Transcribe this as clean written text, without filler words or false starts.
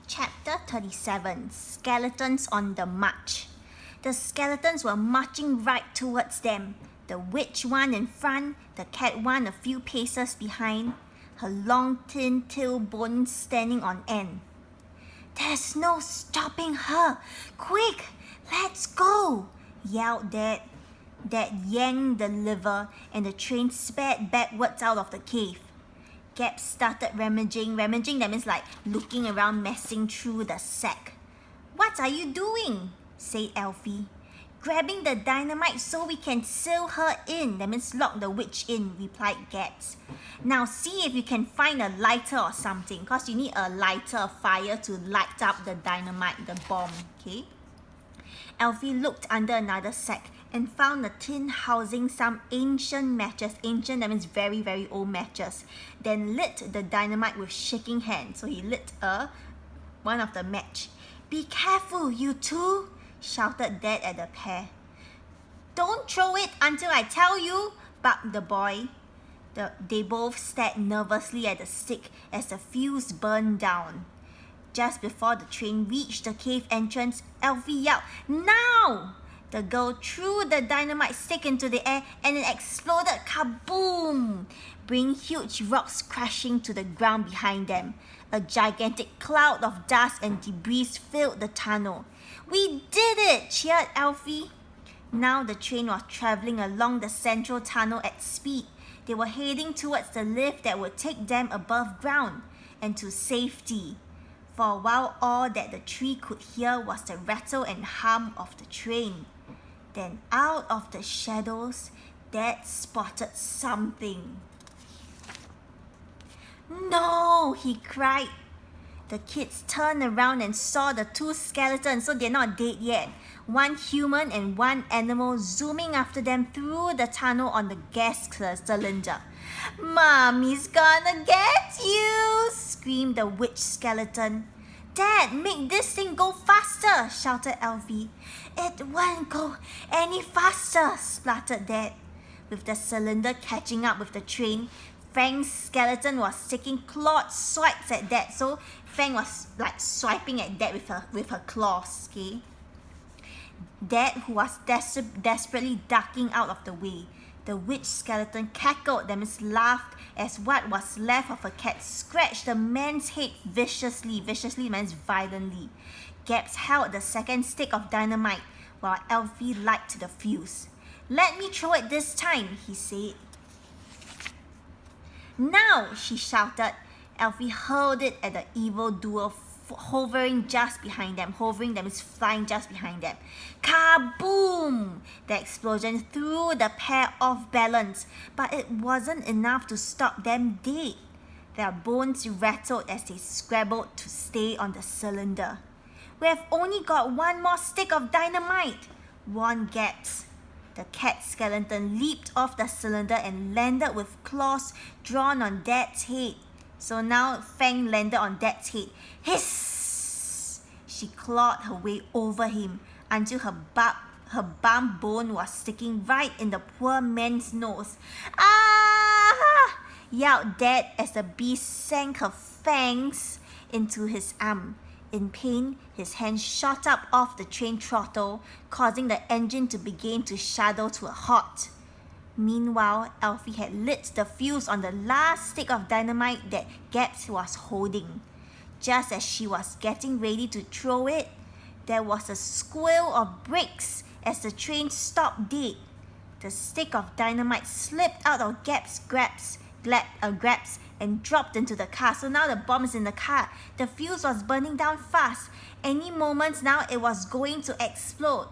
Chapter 37, Skeletons on the March. The skeletons were marching right towards them, the witch one in front, the cat one a few paces behind, her long thin tailbone standing on end. "There's no stopping her! Quick, let's go!" yelled Dad. Dad yanked the lever and the train sped backwards out of the cave. Gab started rummaging. Rummaging, that means like looking around, messing through the sack. "What are you doing?" said Elfie. "Grabbing the dynamite so we can seal her in. That means lock the witch in," replied Gabs. "Now see if you can find a lighter or something, because you need a lighter, a fire to light up the dynamite, the bomb, okay?" Elfie looked under another sack and found a tin housing some ancient matches. Ancient, that means very, very old matches. Then lit the dynamite with shaking hands. So he lit one of the match. "Be careful, you two," shouted Dad at the pair. "Don't throw it until I tell you," barked the boy. They both stared nervously at the stick as the fuse burned down. Just before the train reached the cave entrance, Elfie yelled, "Now!" The girl threw the dynamite stick into the air and it exploded, kaboom, bringing huge rocks crashing to the ground behind them. A gigantic cloud of dust and debris filled the tunnel. "We did it!" cheered Elfie. Now the train was traveling along the central tunnel at speed. They were heading towards the lift that would take them above ground and to safety. For a while, all that the tree could hear was the rattle and hum of the train. Then out of the shadows, Dad spotted something. "No!" he cried. The kids turned around and saw the two skeletons, so they're not dead yet. One human and one animal zooming after them through the tunnel on the gas cylinder. "Mommy's gonna get you!" screamed the witch skeleton. "Dad, make this thing go faster!" shouted Elfie. "It won't go any faster!" spluttered Dad. With the cylinder catching up with the train, Fang's skeleton was taking clawed swipes at Dad. So Fang was like swiping at Dad with her claws, okay? Dad, who was desperately ducking out of the way. The witch skeleton cackled, that means laughed, as what was left of a cat scratched the man's head viciously. Viciously means violently. Gabs held the second stick of dynamite while Elfie lighted the fuse. "Let me throw it this time," he said. "Now!" she shouted. Elfie hurled it at the evil duo hovering just behind them. Hovering, that means flying just behind them. Kaboom! The explosion threw the pair off balance, but it wasn't enough to stop them dead. Their bones rattled as they scrabbled to stay on the cylinder. "We have only got one more stick of dynamite," warned Gabs. The cat skeleton leaped off the cylinder and landed with claws drawn on Dad's head. So now Fang landed on Dad's head. "Hiss!" She clawed her way over him until her bum bone was sticking right in the poor man's nose. "Ah!" yelled Dad as the beast sank her fangs into his arm. In pain, his hand shot up off the train throttle, causing the engine to begin to shudder to a halt. Meanwhile, Elfie had lit the fuse on the last stick of dynamite that Gabs was holding. Just as she was getting ready to throw it, there was a squeal of brakes as the train stopped dead. The stick of dynamite slipped out of Gabs' grabs and dropped into the car. So now the bomb is in the car. The fuse was burning down fast. Any moment now it was going to explode.